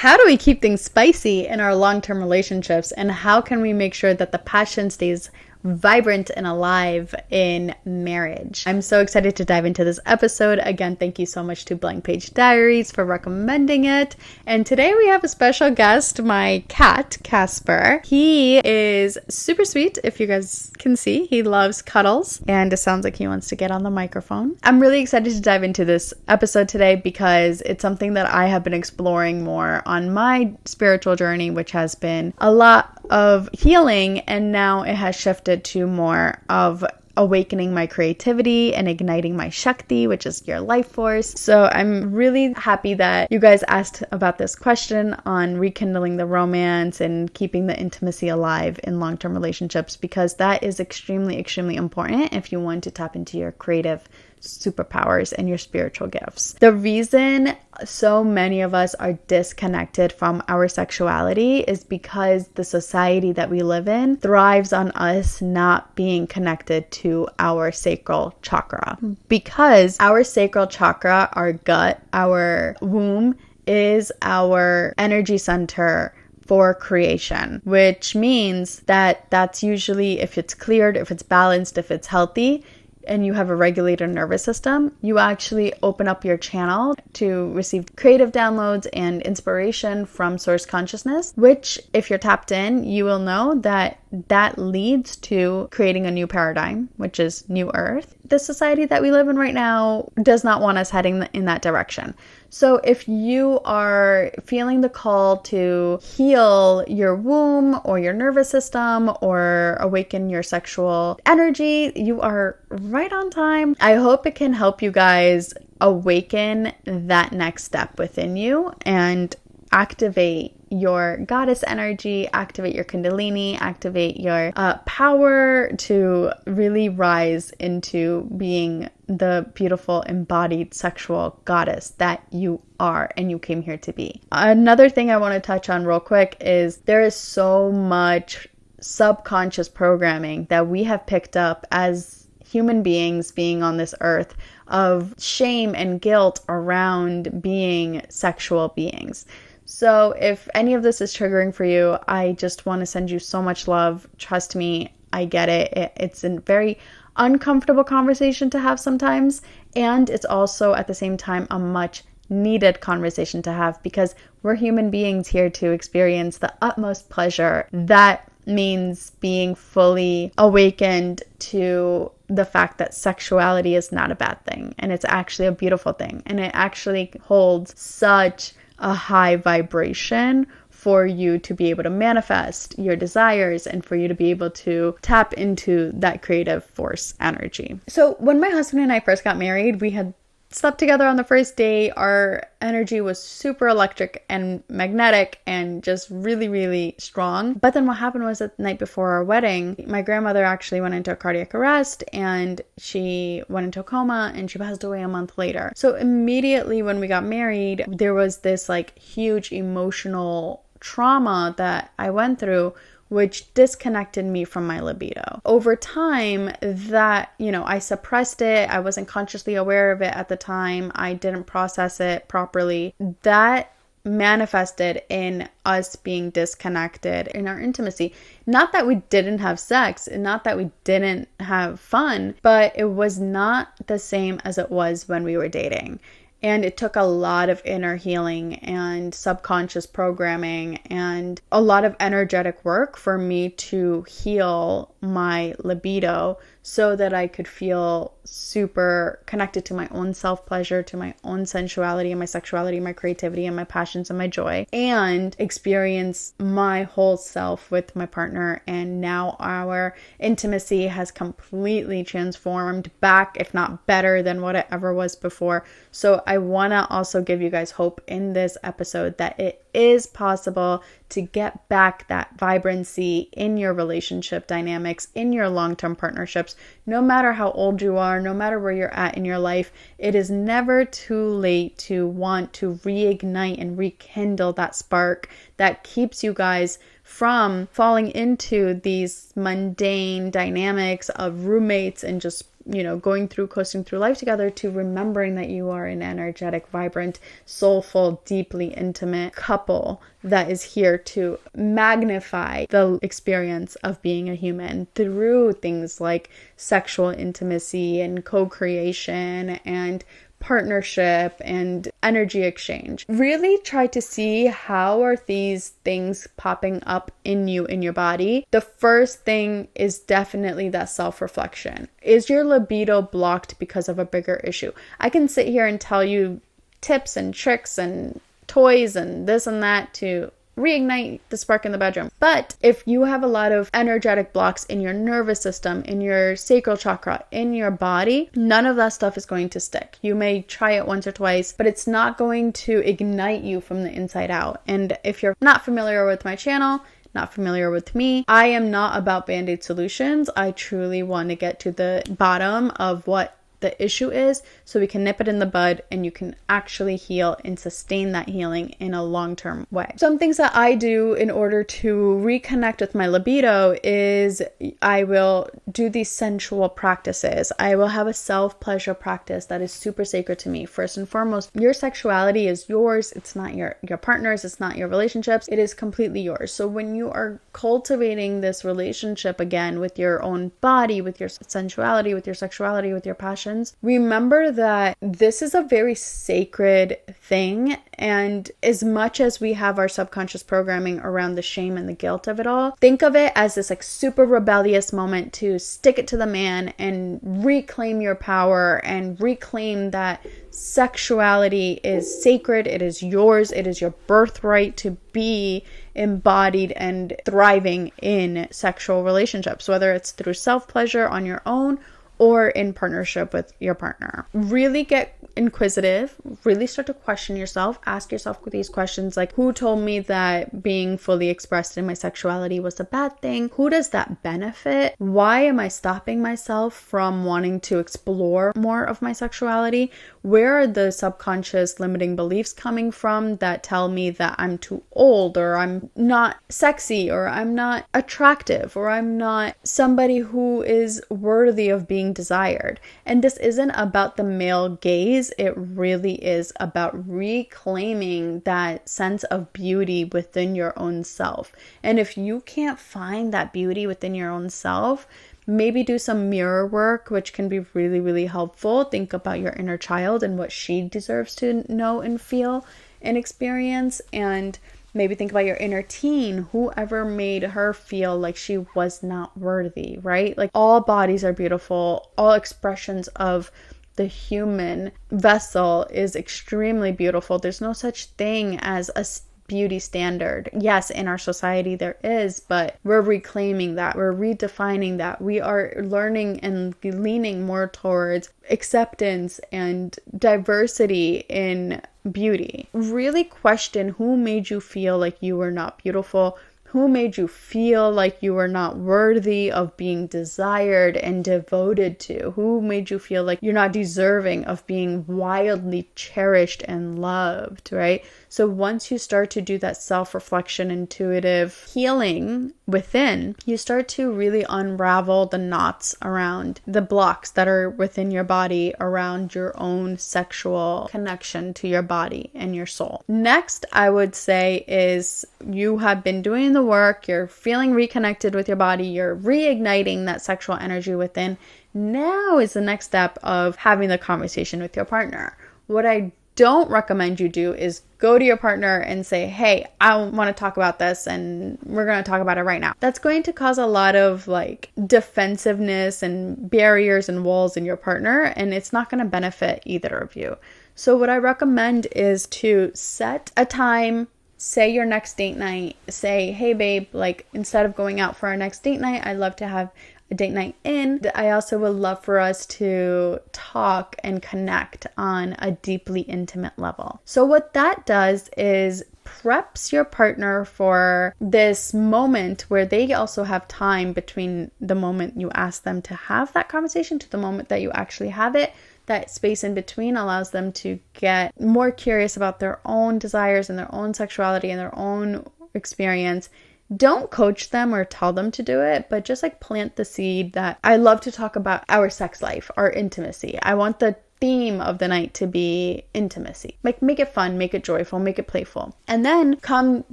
How do we keep things spicy in our long-term relationships, and how can we make sure that the passion stays vibrant and alive in marriage? I'm so excited to dive into this episode. Again, thank you so much to Blank Page Diaries for recommending it. And today we have a special guest, my cat, Casper. He is super sweet, if you guys can see. He loves cuddles, and it sounds like he wants to get on the microphone. I'm really excited to dive into this episode today because it's something that I have been exploring more on my spiritual journey, which has been a lot of healing, and now it has shifted to more of awakening my creativity and igniting my Shakti, which is your life force. So I'm really happy that you guys asked about this question on rekindling the romance and keeping the intimacy alive in long-term relationships, because that is extremely, extremely important if you want to tap into your creative superpowers and your spiritual gifts. The reason so many of us are disconnected from our sexuality is because the society that we live in thrives on us not being connected to our sacral chakra. Because our sacral chakra, our gut, our womb, is our energy center for creation, which means that that's usually, if it's cleared, if it's balanced, if it's healthy, and you have a regulated nervous system, you actually open up your channel to receive creative downloads and inspiration from source consciousness, which, if you're tapped in, you will know that that leads to creating a new paradigm, which is New Earth. The society that we live in right now does not want us heading in that direction. So if you are feeling the call to heal your womb or your nervous system or awaken your sexual energy, you are right on time. I hope it can help you guys awaken that next step within you and activate your goddess energy, activate your kundalini, activate your power to really rise into being the beautiful embodied sexual goddess that you are and you came here to be. Another thing I want to touch on real quick is there is so much subconscious programming that we have picked up as human beings being on this earth of shame and guilt around being sexual beings. So if any of this is triggering for you, I just want to send you so much love. Trust me, I get it. It's a very uncomfortable conversation to have sometimes. And it's also at the same time a much needed conversation to have, because we're human beings here to experience the utmost pleasure. That means being fully awakened to the fact that sexuality is not a bad thing. And it's actually a beautiful thing. And it actually holds such a high vibration for you to be able to manifest your desires and for you to be able to tap into that creative force energy. So when my husband and I first got married, we had slept together on the first day. Our energy was super electric and magnetic and just really, really strong. But then what happened was that the night before our wedding, my grandmother actually went into a cardiac arrest and she went into a coma and she passed away a month later. So immediately when we got married, there was this like huge emotional trauma that I went through, which disconnected me from my libido. Over time, that, I suppressed it. I wasn't consciously aware of it at the time. I didn't process it properly. That manifested in us being disconnected in our intimacy. Not that we didn't have sex, and not that we didn't have fun, but it was not the same as it was when we were dating. And it took a lot of inner healing and subconscious programming and a lot of energetic work for me to heal my libido so that I could feel super connected to my own self-pleasure, to my own sensuality and my sexuality, my creativity and my passions and my joy, and experience my whole self with my partner. And now our intimacy has completely transformed back, if not better than what it ever was before. So I want to also give you guys hope in this episode that it is possible to get back that vibrancy in your relationship dynamics, in your long-term partnerships, no matter how old you are, no matter where you're at in your life. It is never too late to want to reignite and rekindle that spark that keeps you guys from falling into these mundane dynamics of roommates and just coasting through life together, to remembering that you are an energetic, vibrant, soulful, deeply intimate couple that is here to magnify the experience of being a human through things like sexual intimacy and co-creation and partnership and energy exchange. Really try to see how are these things popping up in you, in your body. The first thing is definitely that self-reflection. Is your libido blocked because of a bigger issue? I can sit here and tell you tips and tricks and toys and this and that to reignite the spark in the bedroom. But if you have a lot of energetic blocks in your nervous system, in your sacral chakra, in your body, none of that stuff is going to stick. You may try it once or twice, but it's not going to ignite you from the inside out. And if you're not familiar with my channel, not familiar with me, I am not about band-aid solutions. I truly want to get to the bottom of what the issue is, so we can nip it in the bud and you can actually heal and sustain that healing in a long-term way. Some things that I do in order to reconnect with my libido is I will do these sensual practices. I will have a self-pleasure practice that is super sacred to me. First and foremost, your sexuality is yours. It's not your partner's. It's not your relationships. It is completely yours. So when you are cultivating this relationship again with your own body, with your sensuality, with your sexuality, with your passion, remember that this is a very sacred thing. And as much as we have our subconscious programming around the shame and the guilt of it all, think of it as this like super rebellious moment to stick it to the man and reclaim your power and reclaim that sexuality is sacred. It is yours. It is your birthright to be embodied and thriving in sexual relationships, whether it's through self-pleasure on your own or in partnership with your partner. Really get inquisitive, really start to question yourself, ask yourself these questions like, who told me that being fully expressed in my sexuality was a bad thing? Who does that benefit? Why am I stopping myself from wanting to explore more of my sexuality? Where are the subconscious limiting beliefs coming from that tell me that I'm too old, or I'm not sexy, or I'm not attractive, or I'm not somebody who is worthy of being desired? And this isn't about the male gaze. It really is about reclaiming that sense of beauty within your own self. And if you can't find that beauty within your own self, maybe do some mirror work, which can be really, really helpful. Think about your inner child and what she deserves to know and feel and experience. And maybe think about your inner teen, whoever made her feel like she was not worthy, right? Like, all bodies are beautiful. All expressions of the human vessel is extremely beautiful. There's no such thing as a beauty standard. Yes, in our society there is, but we're reclaiming that. We're redefining that. We are learning and leaning more towards acceptance and diversity in beauty. Really question who made you feel like you were not beautiful. Who made you feel like you were not worthy of being desired and devoted to? Who made you feel like you're not deserving of being wildly cherished and loved, right? So once you start to do that self-reflection, intuitive healing within, you start to really unravel the knots around the blocks that are within your body around your own sexual connection to your body and your soul. Next, I would say, is you have been doing the work, you're feeling reconnected with your body, you're reigniting that sexual energy within. Now is the next step of having the conversation with your partner. What I don't recommend you do is go to your partner and say, hey, I want to talk about this and we're going to talk about it right now. That's going to cause a lot of like defensiveness and barriers and walls in your partner, and it's not going to benefit either of you. So what I recommend is to set a time. Say your next date night, say, hey babe, like, instead of going out for our next date night, I'd love to have a date night in. I also would love for us to talk and connect on a deeply intimate level. So what that does is preps your partner for this moment where they also have time between the moment you ask them to have that conversation to the moment that you actually have it. That space in between allows them to get more curious about their own desires and their own sexuality and their own experience, Don't coach them or tell them to do it, but just like plant the seed that I love to talk about our sex life, our intimacy. I want the theme of the night to be intimacy. Like, make it fun, make it joyful, make it playful. And then come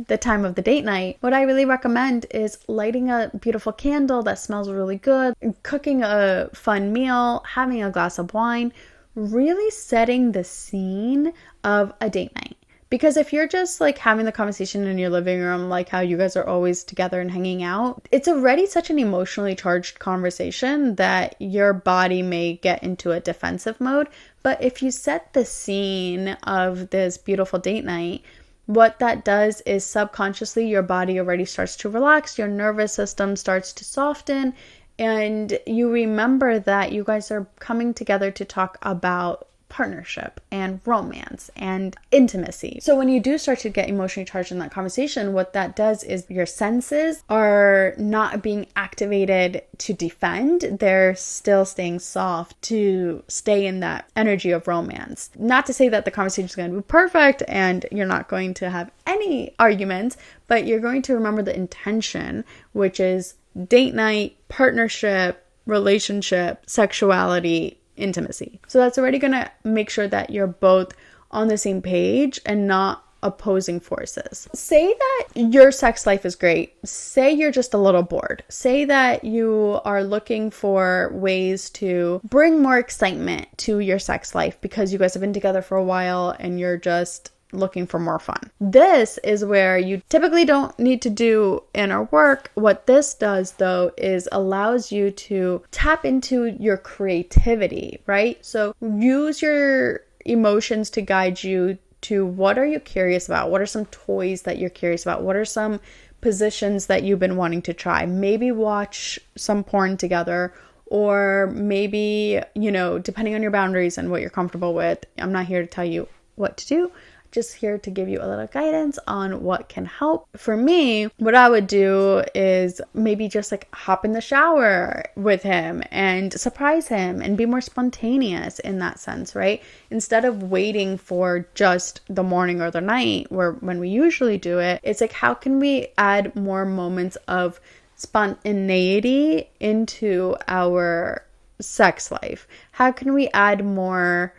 the time of the date night, what I really recommend is lighting a beautiful candle that smells really good, cooking a fun meal, having a glass of wine, really setting the scene of a date night. Because if you're just like having the conversation in your living room, like how you guys are always together and hanging out, it's already such an emotionally charged conversation that your body may get into a defensive mode. But if you set the scene of this beautiful date night, what that does is subconsciously your body already starts to relax, your nervous system starts to soften, and you remember that you guys are coming together to talk about partnership and romance and intimacy. So when you do start to get emotionally charged in that conversation, what that does is your senses are not being activated to defend. They're still staying soft to stay in that energy of romance. Not to say that the conversation is going to be perfect and you're not going to have any arguments, but you're going to remember the intention, which is date night, partnership, relationship, sexuality, intimacy. So that's already going to make sure that you're both on the same page and not opposing forces. Say that your sex life is great. Say you're just a little bored. Say that you are looking for ways to bring more excitement to your sex life because you guys have been together for a while and you're just looking for more fun. This is where you typically don't need to do inner work. What this does though is allows you to tap into your creativity, right? So use your emotions to guide you to what are you curious about? What are some toys that you're curious about? What are some positions that you've been wanting to try? Maybe watch some porn together, or maybe, depending on your boundaries and what you're comfortable with. I'm not here to tell you what to do. Just here to give you a little guidance on what can help. For me, what I would do is maybe just like hop in the shower with him and surprise him and be more spontaneous in that sense, right? Instead of waiting for just the morning or the night when we usually do it, it's like, how can we add more moments of spontaneity into our sex life? How can we add more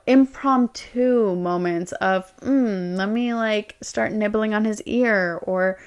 impromptu moments of, let me like start nibbling on his ear, or,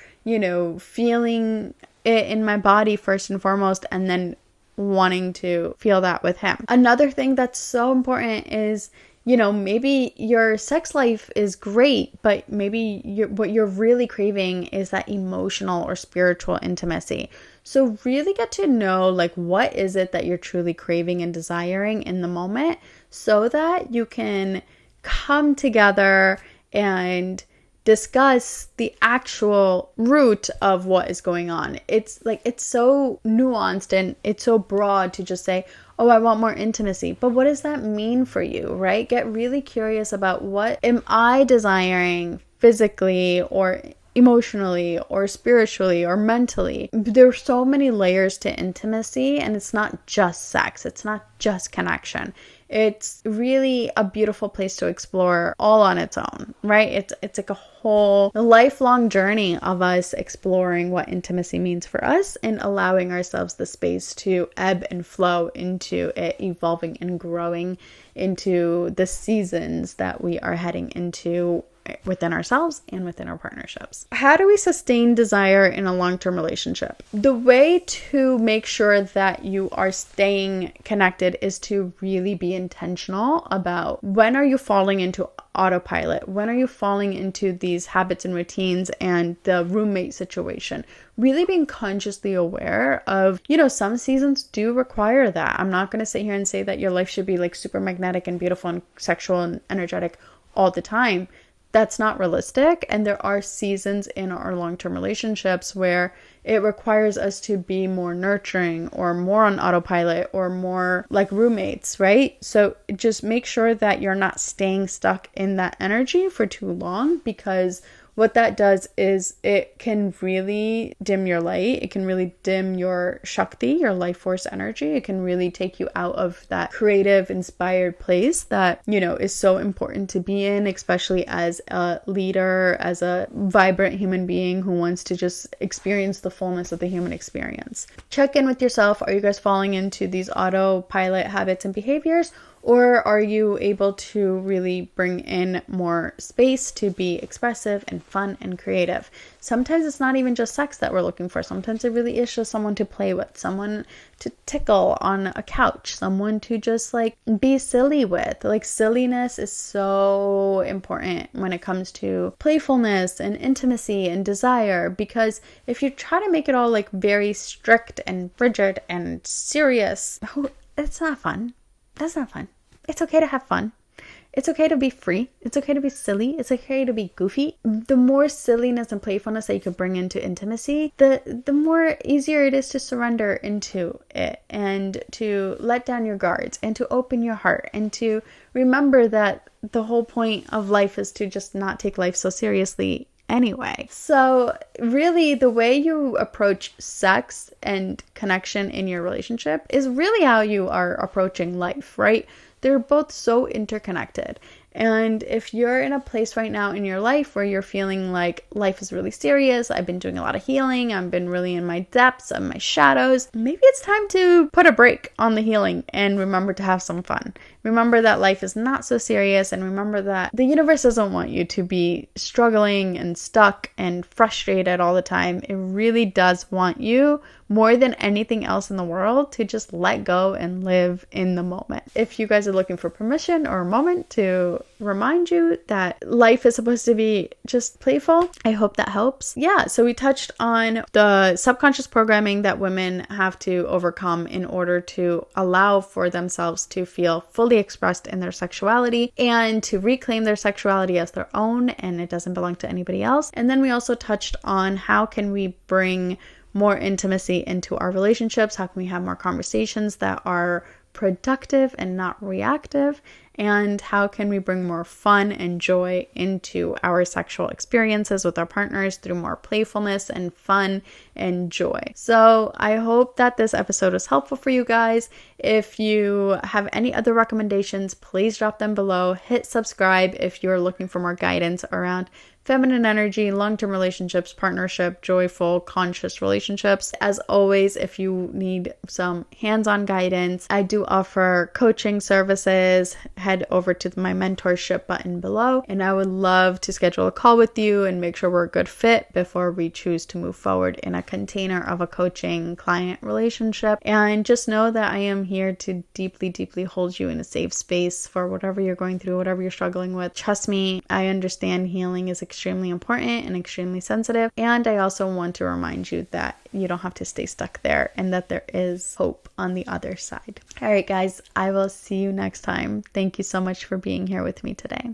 feeling it in my body first and foremost, and then wanting to feel that with him. Another thing that's so important is, maybe your sex life is great, but maybe what you're really craving is that emotional or spiritual intimacy. So really get to know, like, what is it that you're truly craving and desiring in the moment, so that you can come together and discuss the actual root of what is going on. It's so nuanced and it's so broad to just say, oh, I want more intimacy. But what does that mean for you, right? Get really curious about, what am I desiring physically or emotionally or spiritually or mentally? There's so many layers to intimacy, and it's not just sex. It's not just connection. It's really a beautiful place to explore all on its own, right? It's like a whole lifelong journey of us exploring what intimacy means for us and allowing ourselves the space to ebb and flow into it, evolving and growing into the seasons that we are heading into within ourselves and within our partnerships. How do we sustain desire in a long-term relationship? The way to make sure that you are staying connected is to really be intentional about, when are you falling into autopilot? When are you falling into these habits and routines and the roommate situation? Really being consciously aware of, some seasons do require that. I'm not going to sit here and say that your life should be like super magnetic and beautiful and sexual and energetic all the time. That's not realistic. And there are seasons in our long-term relationships where it requires us to be more nurturing or more on autopilot or more like roommates, right? So just make sure that you're not staying stuck in that energy for too long, because what that does is it can really dim your light. It can really dim your Shakti, your life force energy. It can really take you out of that creative, inspired place that, is so important to be in, especially as a leader, as a vibrant human being who wants to just experience the fullness of the human experience. Check in with yourself. Are you guys falling into these autopilot habits and behaviors? Or are you able to really bring in more space to be expressive and fun and creative? Sometimes it's not even just sex that we're looking for. Sometimes it really is just someone to play with, someone to tickle on a couch, someone to just be silly with. Silliness is so important when it comes to playfulness and intimacy and desire, because if you try to make it all very strict and rigid and serious, it's not fun. That's not fun. It's okay to have fun. It's okay to be free. It's okay to be silly. It's okay to be goofy. The more silliness and playfulness that you can bring into intimacy, the more easier it is to surrender into it and to let down your guards and to open your heart and to remember that the whole point of life is to just not take life so seriously anyway. So really, the way you approach sex and connection in your relationship is really how you are approaching life, right? They're both so interconnected. And if you're in a place right now in your life where you're feeling like life is really serious, I've been doing a lot of healing, I've been really in my depths and my shadows, maybe it's time to put a break on the healing and remember to have some fun. Remember that life is not so serious, and remember that the universe doesn't want you to be struggling and stuck and frustrated all the time. It really does want you, more than anything else in the world, to just let go and live in the moment. If you guys are looking for permission or a moment to remind you that life is supposed to be just playful, I hope that helps. Yeah, so we touched on the subconscious programming that women have to overcome in order to allow for themselves to feel fully expressed in their sexuality and to reclaim their sexuality as their own, and it doesn't belong to anybody else. And then we also touched on how can we bring more intimacy into our relationships, how can we have more conversations that are productive and not reactive, and how can we bring more fun and joy into our sexual experiences with our partners through more playfulness and fun and joy. So I hope that this episode was helpful for you guys. If you have any other recommendations, please drop them below. Hit subscribe if you're looking for more guidance around feminine energy, long-term relationships, partnership, joyful, conscious relationships. As always, if you need some hands-on guidance, I do offer coaching services. Head over to my mentorship button below, and I would love to schedule a call with you and make sure we're a good fit before we choose to move forward in a container of a coaching client relationship. And just know that I am here to deeply, deeply hold you in a safe space for whatever you're going through, whatever you're struggling with. Trust me, I understand healing is extremely important and extremely sensitive. And I also want to remind you that you don't have to stay stuck there and that there is hope on the other side. All right, guys, I will see you next time. Thank you so much for being here with me today.